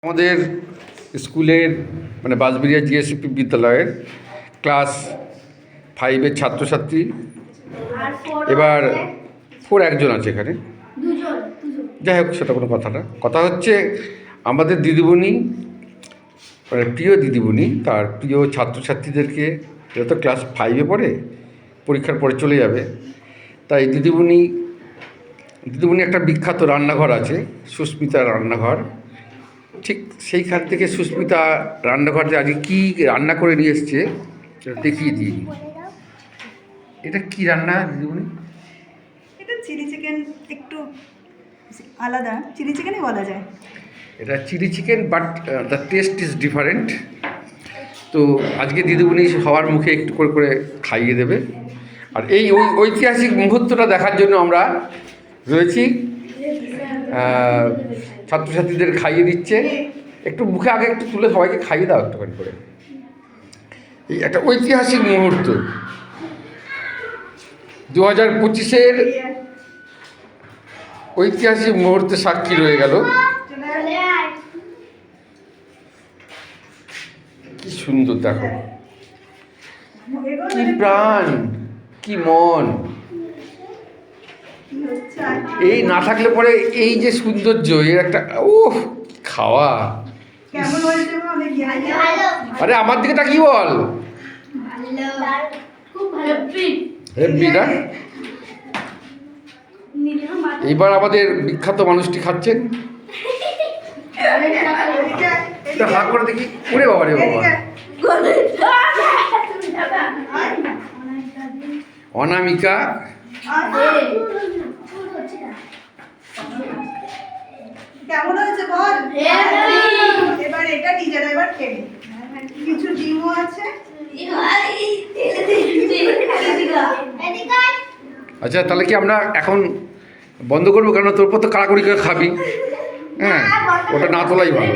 আমাদের স্কুলের মানে বাঁশবেড়িয়া জিএসপি বিদ্যালয়ের ক্লাস 5-এর ছাত্রছাত্রী, এবার 4 একজন আছে এখানে, যাই হোক সেটা কোনো কথা হচ্ছে আমাদের দিদিমণি, মানে প্রিয় দিদিমণি তার প্রিয় ছাত্রছাত্রীদেরকে, এরা তো ক্লাস 5-এ পড়ে, পরীক্ষার পরে চলে যাবে, তাই দিদিমণি একটা বিখ্যাত রান্নাঘর আছে, সুস্মিতার রান্নাঘর। ঠিক সেইখান থেকে সুস্মিতা রান্নাঘরে আজকে কী রান্না করে নিয়ে এসছে দেখিয়ে দিই। এটা কি রান্না দিদিমণি? এটা চিলি চিকেন, একটু আলাদা, চিলি চিকেনই বলা যায়। এটা chilli chicken, but the taste is different. তো আজকে দিদিমণি সবার মুখে একটু করে করে খাইয়ে দেবে। আর এই ঐতিহাসিক মুহূর্তটা দেখার জন্য আমরা রয়েছি। ছাত্রছাত্রীদের খাইয়ে দিচ্ছে, একটু মুখে আগে একটু তুলে সবাইকে খাইয়ে দাও একটুখানি করে। এই একটা ঐতিহাসিক মুহূর্ত, 2025-এর ঐতিহাসিক মুহূর্তে সাক্ষী রয়ে গেল। কি সুন্দর দেখো, কি প্রাণ, কি মন। এই না থাকলে পরে এই যে সৌন্দর্য, এর একটা খাওয়া। আরে আমার দিকে তাকিয়ে বল। এইবার আমাদের বিখ্যাত মানুষটি খাচ্ছেন, হাঁ করে দেখি। ওরে বাবা রে বাবা, অনামিকা। কেমন হয়েছে বল? এবার এটা নিজেরা এবার খেয়ে কিছু ডিমও আছে। আচ্ছা, তাহলে কি আমরা এখন বন্ধ করবো? কেন তোর পর তো কাড়াকড়ি করে খাবি। হ্যাঁ, ওটা না তোলাই ভালো।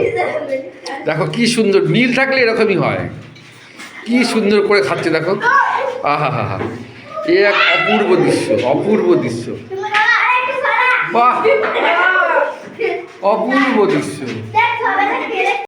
দেখো কি সুন্দর, নীল থাকলে এরকমই হয়। কি সুন্দর করে খাচ্ছে দেখো, আহা হা হা, এ এক অপূর্ব দৃশ্য, অপূর্ব দৃশ্য, বাহ, অপূর্ব দৃশ্য।